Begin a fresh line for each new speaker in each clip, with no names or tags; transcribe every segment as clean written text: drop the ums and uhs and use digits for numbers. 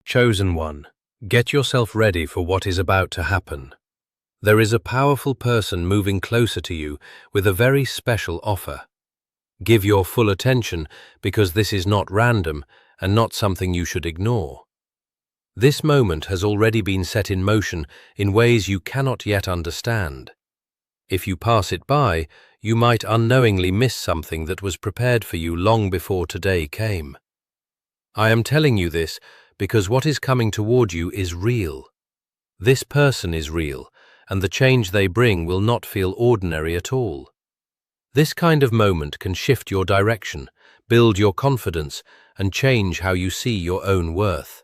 Chosen one, get yourself ready for what is about to happen. There is a powerful person moving closer to you with a very special offer. Give your full attention because this is not random and not something you should ignore. This moment has already been set in motion in ways you cannot yet understand. If you pass it by, you might unknowingly miss something that was prepared for you long before today came. I am telling you this because what is coming toward you is real. This person is real, and the change they bring will not feel ordinary at all. This kind of moment can shift your direction, build your confidence, and change how you see your own worth.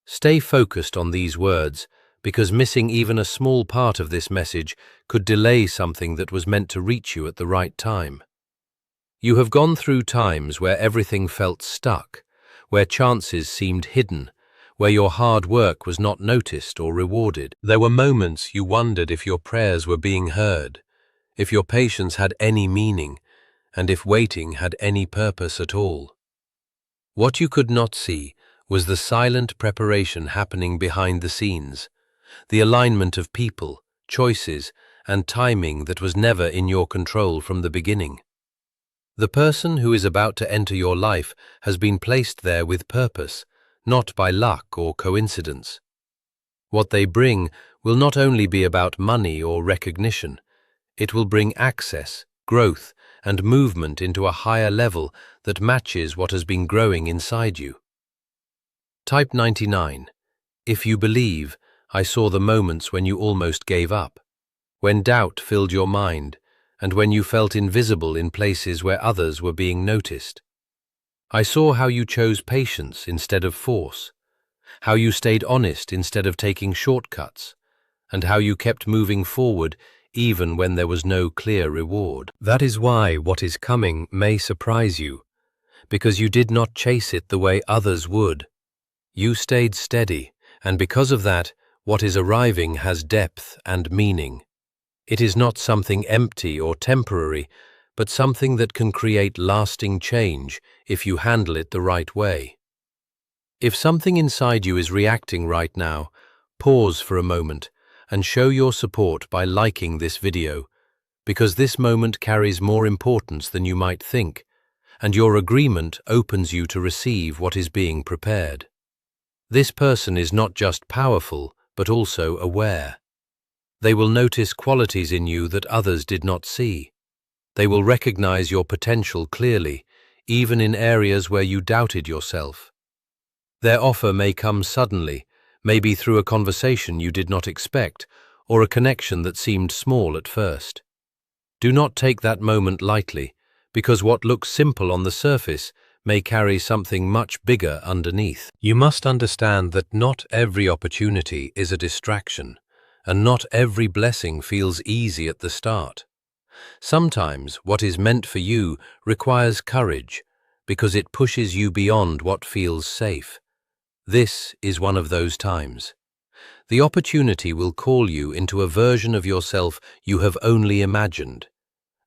Stay focused on these words, because missing even a small part of this message could delay something that was meant to reach you at the right time. You have gone through times where everything felt stuck, where chances seemed hidden, where your hard work was not noticed or rewarded. There were moments you wondered if your prayers were being heard, if your patience had any meaning, and if waiting had any purpose at all. What you could not see was the silent preparation happening behind the scenes, the alignment of people, choices, and timing that was never in your control from the beginning. The person who is about to enter your life has been placed there with purpose, not by luck or coincidence. What they bring will not only be about money or recognition, it will bring access, growth, and movement into a higher level that matches what has been growing inside you. Type 99. If you believe, I saw the moments when you almost gave up, when doubt filled your mind, and when you felt invisible in places where others were being noticed. I saw how you chose patience instead of force, how you stayed honest instead of taking shortcuts, and how you kept moving forward even when there was no clear reward. That is why what is coming may surprise you, because you did not chase it the way others would. You stayed steady, and because of that, what is arriving has depth and meaning. It is not something empty or temporary, but something that can create lasting change if you handle it the right way. If something inside you is reacting right now, pause for a moment and show your support by liking this video, because this moment carries more importance than you might think, and your agreement opens you to receive what is being prepared. This person is not just powerful, but also aware. They will notice qualities in you that others did not see. They will recognize your potential clearly, even in areas where you doubted yourself. Their offer may come suddenly, maybe through a conversation you did not expect, or a connection that seemed small at first. Do not take that moment lightly, because what looks simple on the surface may carry something much bigger underneath. You must understand that not every opportunity is a distraction, and not every blessing feels easy at the start. Sometimes what is meant for you requires courage, because it pushes you beyond what feels safe. This is one of those times. The opportunity will call you into a version of yourself you have only imagined,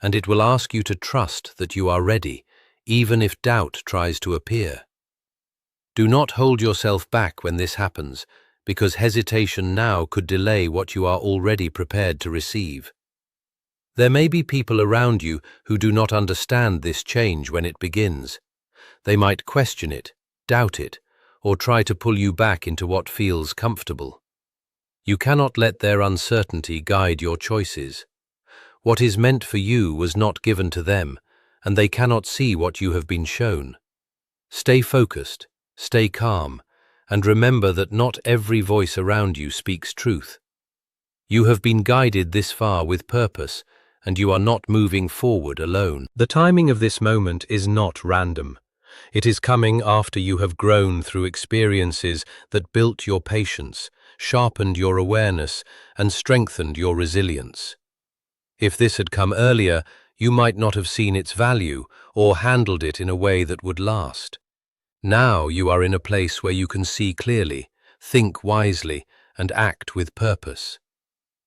and it will ask you to trust that you are ready, even if doubt tries to appear. Do not hold yourself back when this happens, because hesitation now could delay what you are already prepared to receive. There may be people around you who do not understand this change when it begins. They might question it, doubt it, or try to pull you back into what feels comfortable. You cannot let their uncertainty guide your choices. What is meant for you was not given to them, and they cannot see what you have been shown. Stay focused, stay calm, and remember that not every voice around you speaks truth. You have been guided this far with purpose, and you are not moving forward alone. The timing of this moment is not random. It is coming after you have grown through experiences that built your patience, sharpened your awareness, and strengthened your resilience. If this had come earlier, you might not have seen its value or handled it in a way that would last. Now you are in a place where you can see clearly, think wisely, and act with purpose.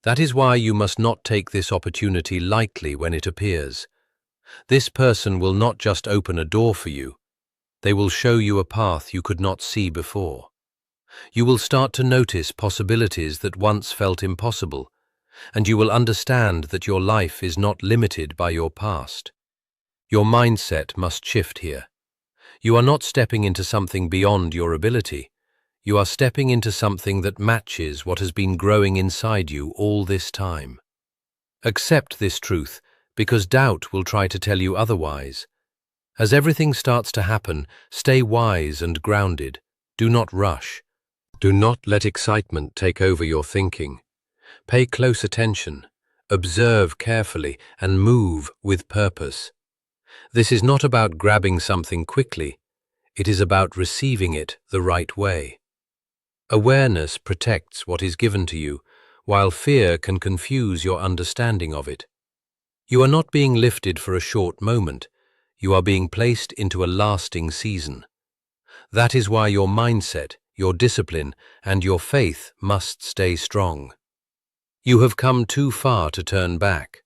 That is why you must not take this opportunity lightly when it appears. This person will not just open a door for you, they will show you a path you could not see before. You will start to notice possibilities that once felt impossible, and you will understand that your life is not limited by your past. Your mindset must shift here. You are not stepping into something beyond your ability. You are stepping into something that matches what has been growing inside you all this time. Accept this truth, because doubt will try to tell you otherwise. As everything starts to happen, stay wise and grounded. Do not rush. Do not let excitement take over your thinking. Pay close attention, observe carefully, and move with purpose. This is not about grabbing something quickly. It is about receiving it the right way. Awareness protects what is given to you, while fear can confuse your understanding of it. You are not being lifted for a short moment. You are being placed into a lasting season. That is why your mindset, your discipline, and your faith must stay strong. You have come too far to turn back.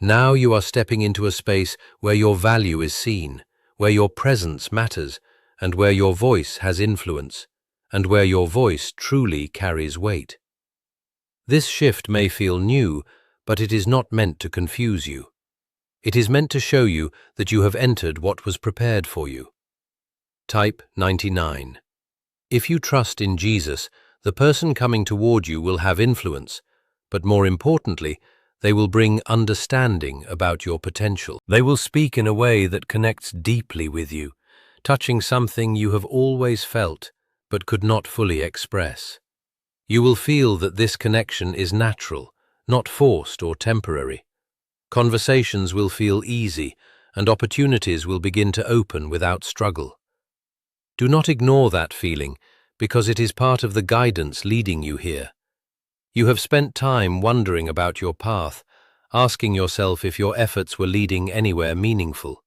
Now you are stepping into a space where your value is seen, where your presence matters, and where your voice has influence, and where your voice truly carries weight. This shift may feel new, but it is not meant to confuse you. It is meant to show you that you have entered what was prepared for you. Type 99. If you trust in Jesus, the person coming toward you will have influence, but more importantly, they will bring understanding about your potential. They will speak in a way that connects deeply with you, touching something you have always felt but could not fully express. You will feel that this connection is natural, not forced or temporary. Conversations will feel easy, and opportunities will begin to open without struggle. Do not ignore that feeling, because it is part of the guidance leading you here. You have spent time wondering about your path, asking yourself if your efforts were leading anywhere meaningful.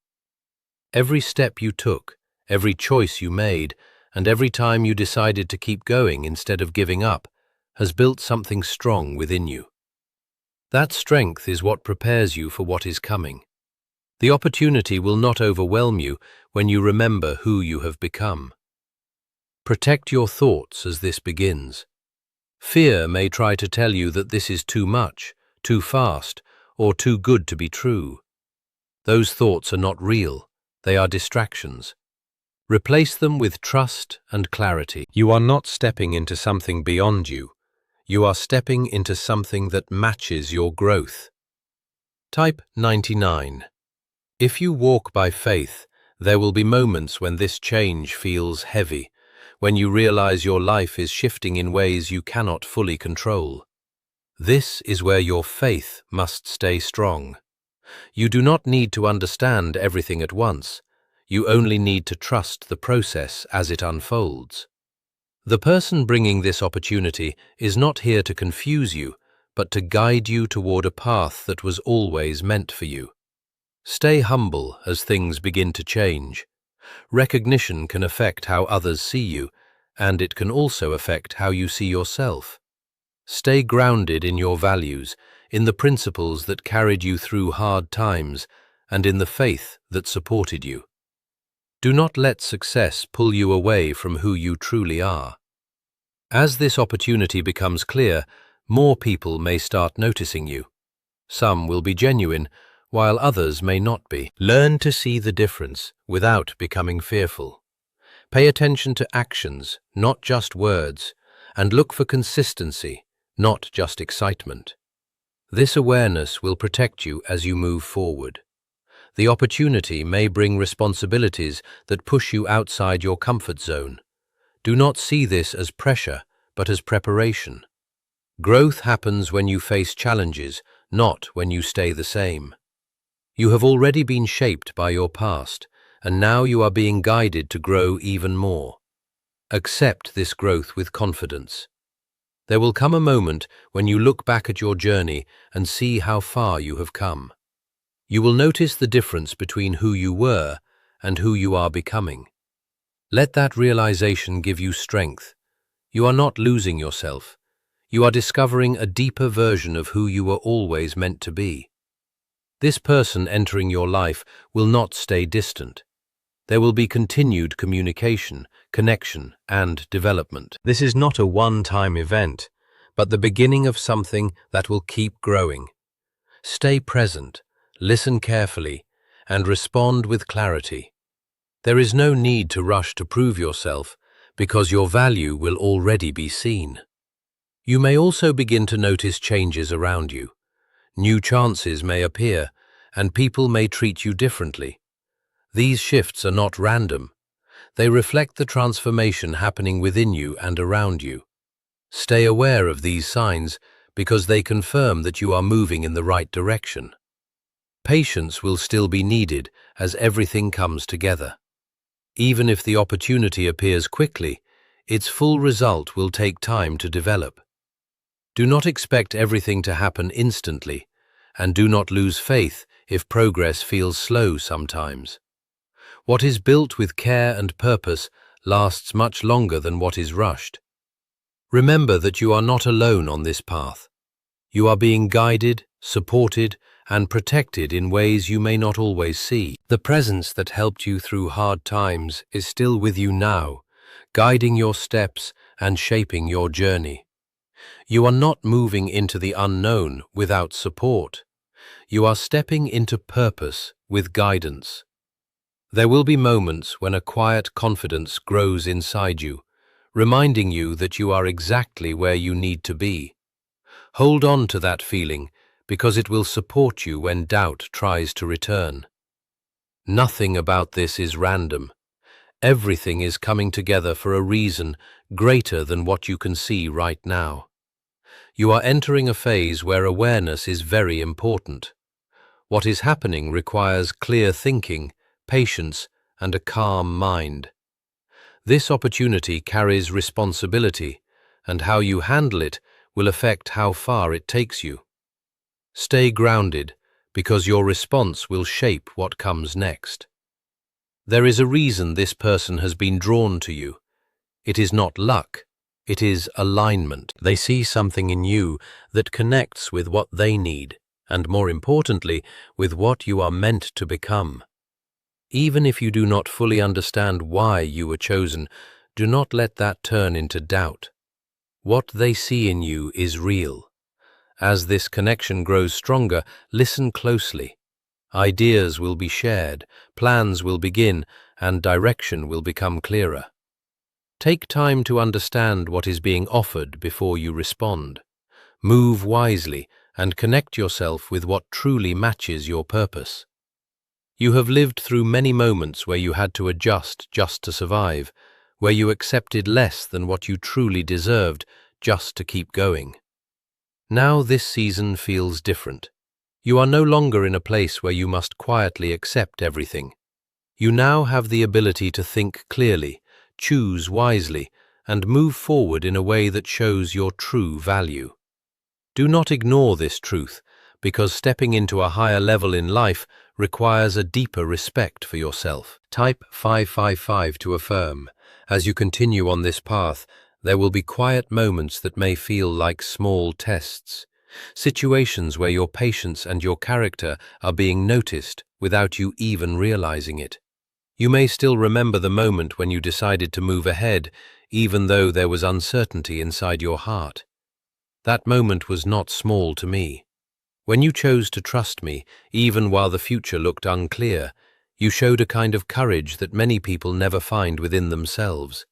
Every step you took, every choice you made, and every time you decided to keep going instead of giving up, has built something strong within you. That strength is what prepares you for what is coming. The opportunity will not overwhelm you when you remember who you have become. Protect your thoughts as this begins. Fear may try to tell you that this is too much, too fast, or too good to be true. Those thoughts are not real, they are distractions. Replace them with trust and clarity. You are not stepping into something beyond you. You are stepping into something that matches your growth. Type 99. If you walk by faith, there will be moments when this change feels heavy, when you realize your life is shifting in ways you cannot fully control. This is where your faith must stay strong. You do not need to understand everything at once. You only need to trust the process as it unfolds. The person bringing this opportunity is not here to confuse you, but to guide you toward a path that was always meant for you. Stay humble as things begin to change. Recognition can affect how others see you, and it can also affect how you see yourself. Stay grounded in your values, in the principles that carried you through hard times, and in the faith that supported you. Do not let success pull you away from who you truly are. As this opportunity becomes clear, more people may start noticing you. Some will be genuine, while others may not be. Learn to see the difference without becoming fearful. Pay attention to actions, not just words, and look for consistency, not just excitement. This awareness will protect you as you move forward. The opportunity may bring responsibilities that push you outside your comfort zone. Do not see this as pressure, but as preparation. Growth happens when you face challenges, not when you stay the same. You have already been shaped by your past, and now you are being guided to grow even more. Accept this growth with confidence. There will come a moment when you look back at your journey and see how far you have come. You will notice the difference between who you were and who you are becoming. Let that realization give you strength. You are not losing yourself. You are discovering a deeper version of who you were always meant to be. This person entering your life will not stay distant. There will be continued communication, connection, and development. This is not a one-time event, but the beginning of something that will keep growing. Stay present, listen carefully, and respond with clarity. There is no need to rush to prove yourself, because your value will already be seen. You may also begin to notice changes around you. New chances may appear, and people may treat you differently. These shifts are not random. They reflect the transformation happening within you and around you. Stay aware of these signs because they confirm that you are moving in the right direction. Patience will still be needed as everything comes together. Even if the opportunity appears quickly, its full result will take time to develop. Do not expect everything to happen instantly, and do not lose faith if progress feels slow sometimes. What is built with care and purpose lasts much longer than what is rushed. Remember that you are not alone on this path. You are being guided, supported, and protected in ways you may not always see. The presence that helped you through hard times is still with you now, guiding your steps and shaping your journey. You are not moving into the unknown without support. You are stepping into purpose with guidance. There will be moments when a quiet confidence grows inside you, reminding you that you are exactly where you need to be. Hold on to that feeling because it will support you when doubt tries to return. Nothing about this is random. Everything is coming together for a reason greater than what you can see right now. You are entering a phase where awareness is very important. What is happening requires clear thinking, patience, and a calm mind. This opportunity carries responsibility, and how you handle it will affect how far it takes you. Stay grounded, because your response will shape what comes next. There is a reason this person has been drawn to you. It is not luck. It is alignment. They see something in you that connects with what they need, and more importantly, with what you are meant to become. Even if you do not fully understand why you were chosen, do not let that turn into doubt. What they see in you is real. As this connection grows stronger, listen closely. Ideas will be shared, plans will begin, and direction will become clearer. Take time to understand what is being offered before you respond. Move wisely and connect yourself with what truly matches your purpose. You have lived through many moments where you had to adjust just to survive, where you accepted less than what you truly deserved just to keep going. Now this season feels different. You are no longer in a place where you must quietly accept everything. You now have the ability to think clearly, choose wisely, and move forward in a way that shows your true value. Do not ignore this truth, because stepping into a higher level in life requires a deeper respect for yourself. Type 555 to affirm. As you continue on this path, there will be quiet moments that may feel like small tests. Situations where your patience and your character are being noticed without you even realizing it. You may still remember the moment when you decided to move ahead, even though there was uncertainty inside your heart. That moment was not small to me. When you chose to trust me, even while the future looked unclear, you showed a kind of courage that many people never find within themselves.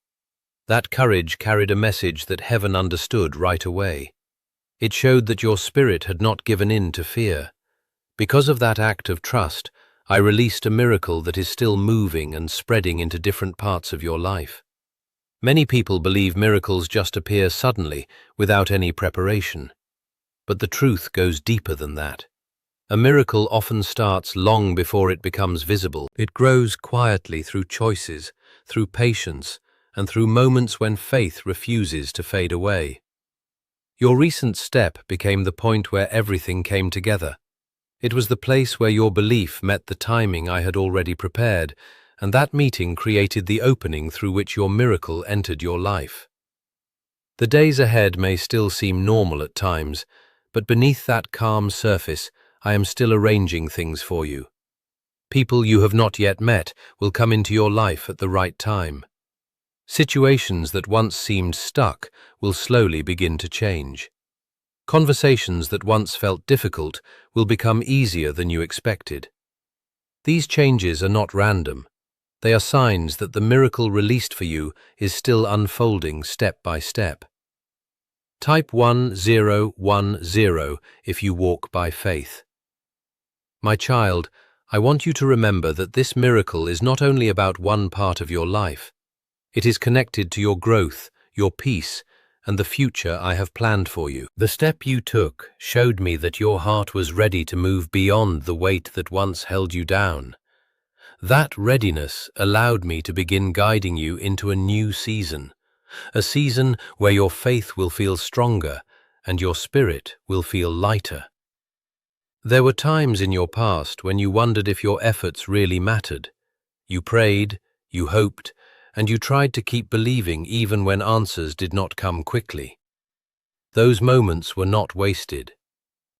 That courage carried a message that heaven understood right away. It showed that your spirit had not given in to fear. Because of that act of trust, I released a miracle that is still moving and spreading into different parts of your life. Many people believe miracles just appear suddenly, without any preparation. But the truth goes deeper than that. A miracle often starts long before it becomes visible. It grows quietly through choices, through patience, and through moments when faith refuses to fade away. Your recent step became the point where everything came together. It was the place where your belief met the timing I had already prepared, and that meeting created the opening through which your miracle entered your life. The days ahead may still seem normal at times, but beneath that calm surface, I am still arranging things for you. People you have not yet met will come into your life at the right time. Situations that once seemed stuck will slowly begin to change. Conversations that once felt difficult will become easier than you expected. These changes are not random. They are signs that the miracle released for you is still unfolding step by step. Type 1010 if you walk by faith. My child, I want you to remember that this miracle is not only about one part of your life. It is connected to your growth, your peace, and the future I have planned for you. The step you took showed me that your heart was ready to move beyond the weight that once held you down. That readiness allowed me to begin guiding you into a new season, a season where your faith will feel stronger and your spirit will feel lighter. There were times in your past when you wondered if your efforts really mattered. You prayed, you hoped, and you tried to keep believing even when answers did not come quickly. Those moments were not wasted.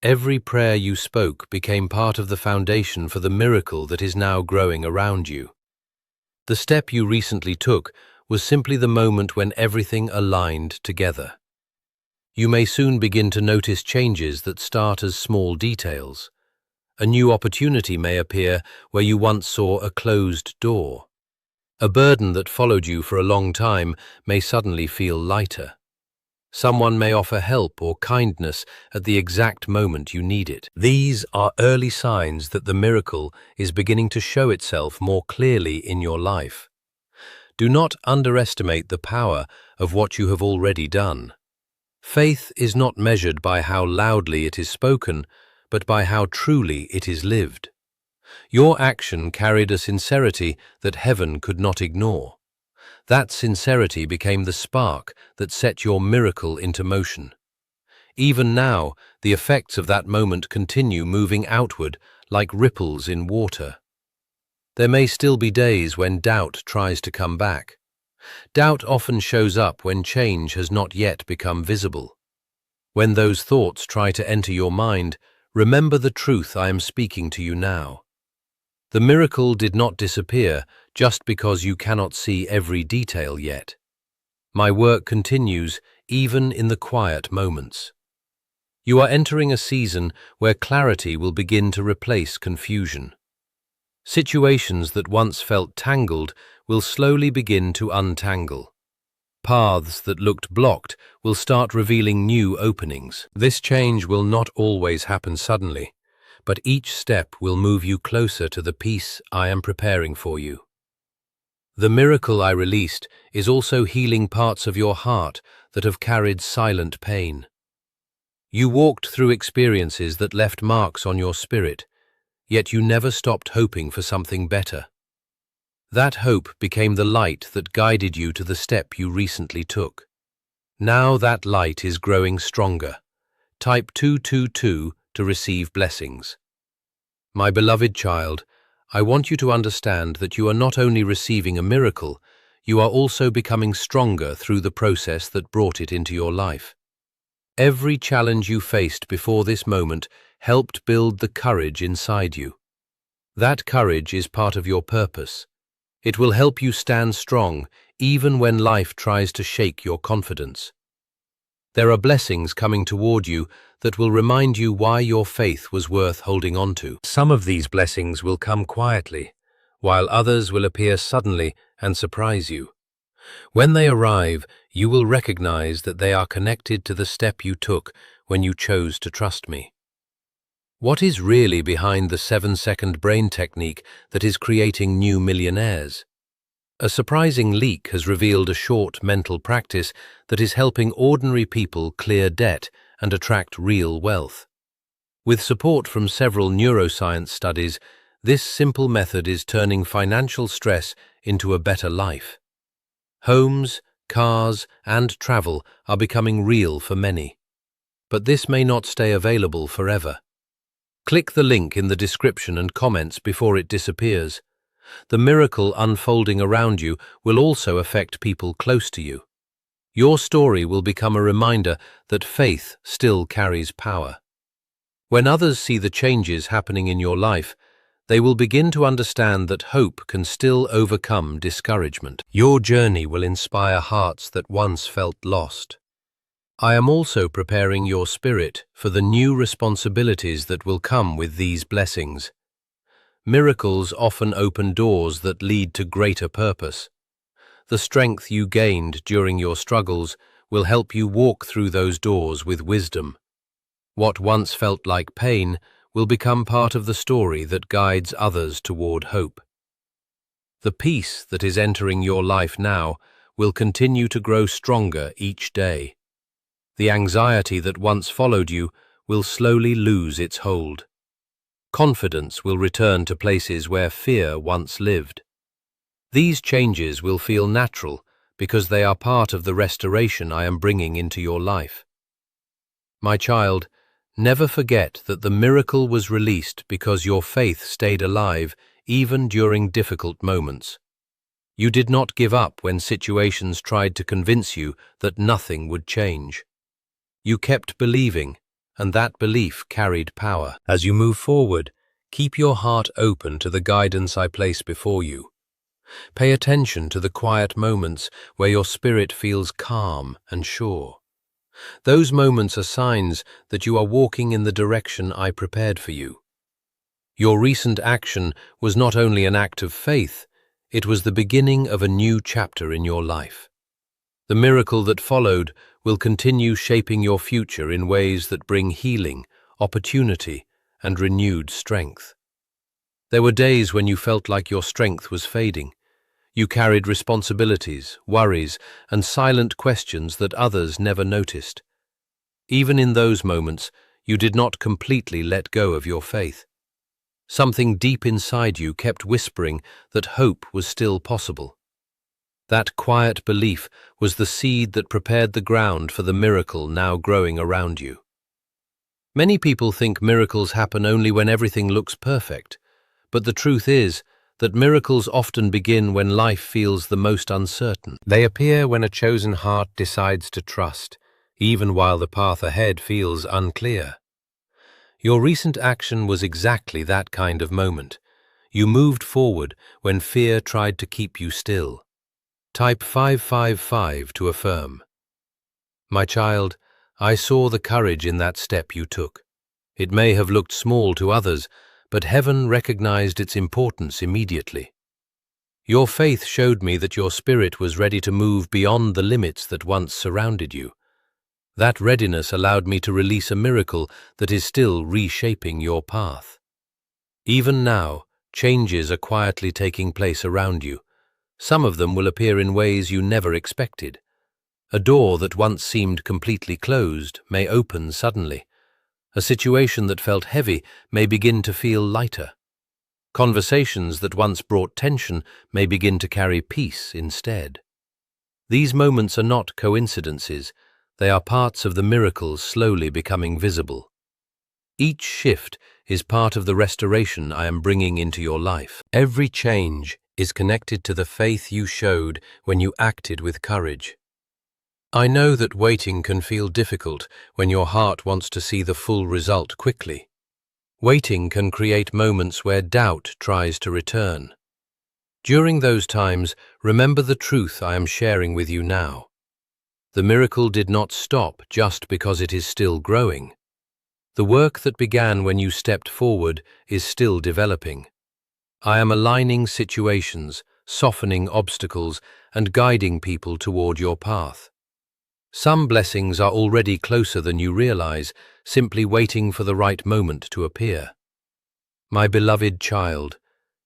Every prayer you spoke became part of the foundation for the miracle that is now growing around you. The step you recently took was simply the moment when everything aligned together. You may soon begin to notice changes that start as small details. A new opportunity may appear where you once saw a closed door. A burden that followed you for a long time may suddenly feel lighter. Someone may offer help or kindness at the exact moment you need it. These are early signs that the miracle is beginning to show itself more clearly in your life. Do not underestimate the power of what you have already done. Faith is not measured by how loudly it is spoken, but by how truly it is lived. Your action carried a sincerity that heaven could not ignore. That sincerity became the spark that set your miracle into motion. Even now, the effects of that moment continue moving outward like ripples in water. There may still be days when doubt tries to come back. Doubt often shows up when change has not yet become visible. When those thoughts try to enter your mind, remember the truth I am speaking to you now. The miracle did not disappear just because you cannot see every detail yet. My work continues even in the quiet moments. You are entering a season where clarity will begin to replace confusion. Situations that once felt tangled will slowly begin to untangle. Paths that looked blocked will start revealing new openings. This change will not always happen suddenly, but each step will move you closer to the peace I am preparing for you. The miracle I released is also healing parts of your heart that have carried silent pain. You walked through experiences that left marks on your spirit, yet you never stopped hoping for something better. That hope became the light that guided you to the step you recently took. Now that light is growing stronger. Type 222 to receive blessings. My beloved child, I want you to understand that you are not only receiving a miracle, you are also becoming stronger through the process that brought it into your life. Every challenge you faced before this moment helped build the courage inside you. That courage is part of your purpose. It will help you stand strong even when life tries to shake your confidence. There are blessings coming toward you that will remind you why your faith was worth holding on to. Some of these blessings will come quietly, while others will appear suddenly and surprise you. When they arrive, you will recognize that they are connected to the step you took when you chose to trust me. What is really behind the 7-second brain technique that is creating new millionaires? A surprising leak has revealed a short mental practice that is helping ordinary people clear debt and attract real wealth. With support from several neuroscience studies, this simple method is turning financial stress into a better life. Homes, cars, and travel are becoming real for many. But this may not stay available forever. Click the link in the description and comments before it disappears. The miracle unfolding around you will also affect people close to you. Your story will become a reminder that faith still carries power. When others see the changes happening in your life, They will begin to understand that hope can still overcome discouragement. Your journey will inspire hearts that once felt lost. I am also preparing your spirit for the new responsibilities that will come with these blessings. Miracles often open doors that lead to greater purpose. The strength you gained during your struggles will help you walk through those doors with wisdom. What once felt like pain will become part of the story that guides others toward hope. The peace that is entering your life now will continue to grow stronger each day. The anxiety that once followed you will slowly lose its hold. Confidence will return to places where fear once lived. These changes will feel natural because they are part of the restoration I am bringing into your life. My child, never forget that the miracle was released because your faith stayed alive even during difficult moments. You did not give up when situations tried to convince you that nothing would change. You kept believing, and that belief carried power. As you move forward, keep your heart open to the guidance I place before you. Pay attention to the quiet moments where your spirit feels calm and sure. Those moments are signs that you are walking in the direction I prepared for you. Your recent action was not only an act of faith, it was the beginning of a new chapter in your life. The miracle that followed will continue shaping your future in ways that bring healing, opportunity, and renewed strength. There were days when you felt like your strength was fading. You carried responsibilities, worries, and silent questions that others never noticed. Even in those moments, you did not completely let go of your faith. Something deep inside you kept whispering that hope was still possible. That quiet belief was the seed that prepared the ground for the miracle now growing around you. Many people think miracles happen only when everything looks perfect, but the truth is that miracles often begin when life feels the most uncertain. They appear when a chosen heart decides to trust, even while the path ahead feels unclear. Your recent action was exactly that kind of moment. You moved forward when fear tried to keep you still. Type 555 to affirm. My child, I saw the courage in that step you took. It may have looked small to others, but heaven recognized its importance immediately. Your faith showed me that your spirit was ready to move beyond the limits that once surrounded you. That readiness allowed me to release a miracle that is still reshaping your path. Even now, changes are quietly taking place around you. Some of them will appear in ways you never expected. A door that once seemed completely closed may open suddenly. A situation that felt heavy may begin to feel lighter. Conversations that once brought tension may begin to carry peace instead. These moments are not coincidences. They are parts of the miracles slowly becoming visible. Each shift is part of the restoration I am bringing into your life. Every change is connected to the faith you showed when you acted with courage. I know that waiting can feel difficult when your heart wants to see the full result quickly. Waiting can create moments where doubt tries to return. During those times, remember the truth I am sharing with you now. The miracle did not stop just because it is still growing. The work that began when you stepped forward is still developing. I am aligning situations, softening obstacles, and guiding people toward your path. Some blessings are already closer than you realize, simply waiting for the right moment to appear. My beloved child,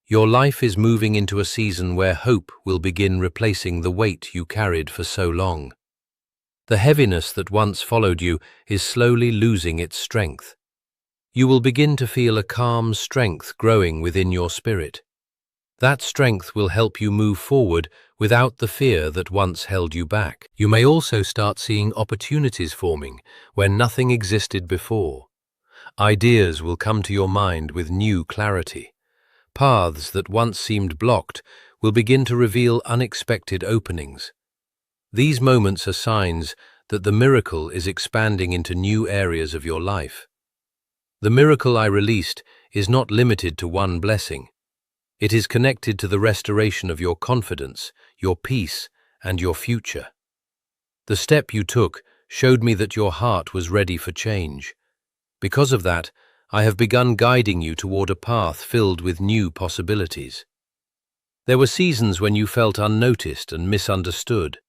your life is moving into a season where hope will begin replacing the weight you carried for so long. The heaviness that once followed you is slowly losing its strength. You will begin to feel a calm strength growing within your spirit. That strength will help you move forward without the fear that once held you back. You may also start seeing opportunities forming where nothing existed before. Ideas will come to your mind with new clarity. Paths that once seemed blocked will begin to reveal unexpected openings. These moments are signs that the miracle is expanding into new areas of your life. The miracle I released is not limited to one blessing. It is connected to the restoration of your confidence, your peace, and your future. The step you took showed me that your heart was ready for change. Because of that, I have begun guiding you toward a path filled with new possibilities. There were seasons when you felt unnoticed and misunderstood.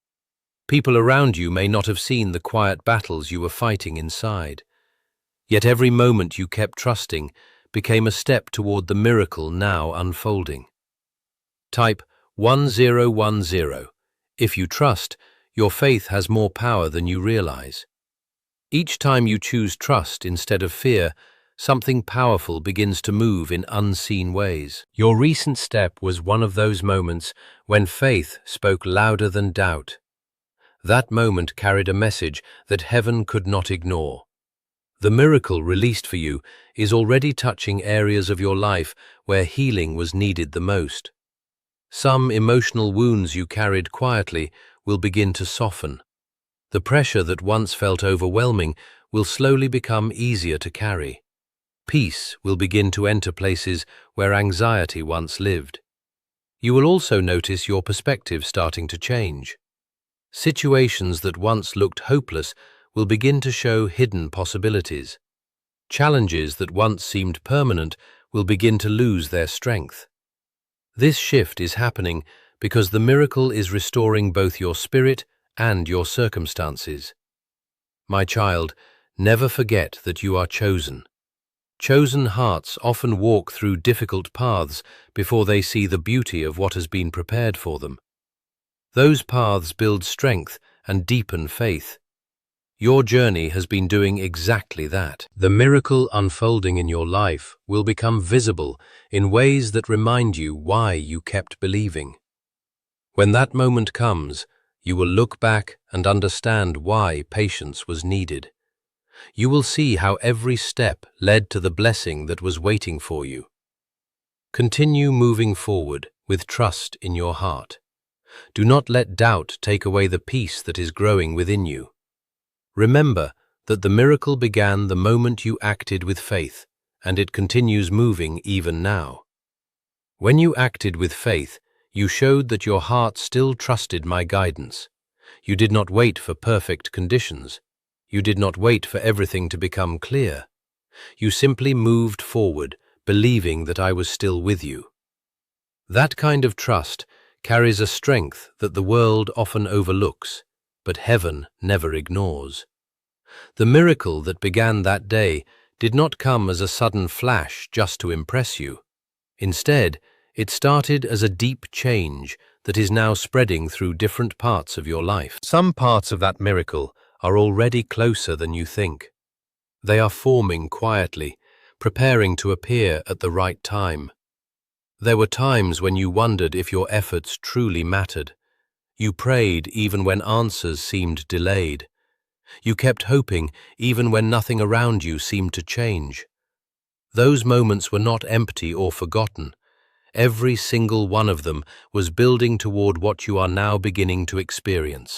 People around you may not have seen the quiet battles you were fighting inside. Yet every moment you kept trusting became a step toward the miracle now unfolding. Type 1010. If you trust, your faith has more power than you realize. Each time you choose trust instead of fear, something powerful begins to move in unseen ways. Your recent step was one of those moments when faith spoke louder than doubt. That moment carried a message that heaven could not ignore. The miracle released for you is already touching areas of your life where healing was needed the most. Some emotional wounds you carried quietly will begin to soften. The pressure that once felt overwhelming will slowly become easier to carry. Peace will begin to enter places where anxiety once lived. You will also notice your perspective starting to change. Situations that once looked hopeless will begin to show hidden possibilities. Challenges that once seemed permanent will begin to lose their strength. This shift is happening because the miracle is restoring both your spirit and your circumstances. My child, never forget that you are chosen. Chosen hearts often walk through difficult paths before they see the beauty of what has been prepared for them. Those paths build strength and deepen faith. Your journey has been doing exactly that. The miracle unfolding in your life will become visible in ways that remind you why you kept believing. When that moment comes, you will look back and understand why patience was needed. You will see how every step led to the blessing that was waiting for you. Continue moving forward with trust in your heart. Do not let doubt take away the peace that is growing within you. Remember that the miracle began the moment you acted with faith, and it continues moving even now. When you acted with faith, you showed that your heart still trusted my guidance. You did not wait for perfect conditions. You did not wait for everything to become clear. You simply moved forward, believing that I was still with you. That kind of trust carries a strength that the world often overlooks, but heaven never ignores. The miracle that began that day did not come as a sudden flash just to impress you. Instead, it started as a deep change that is now spreading through different parts of your life. Some parts of that miracle are already closer than you think. They are forming quietly, preparing to appear at the right time. There were times when you wondered if your efforts truly mattered. You prayed even when answers seemed delayed. You kept hoping even when nothing around you seemed to change. Those moments were not empty or forgotten. Every single one of them was building toward what you are now beginning to experience.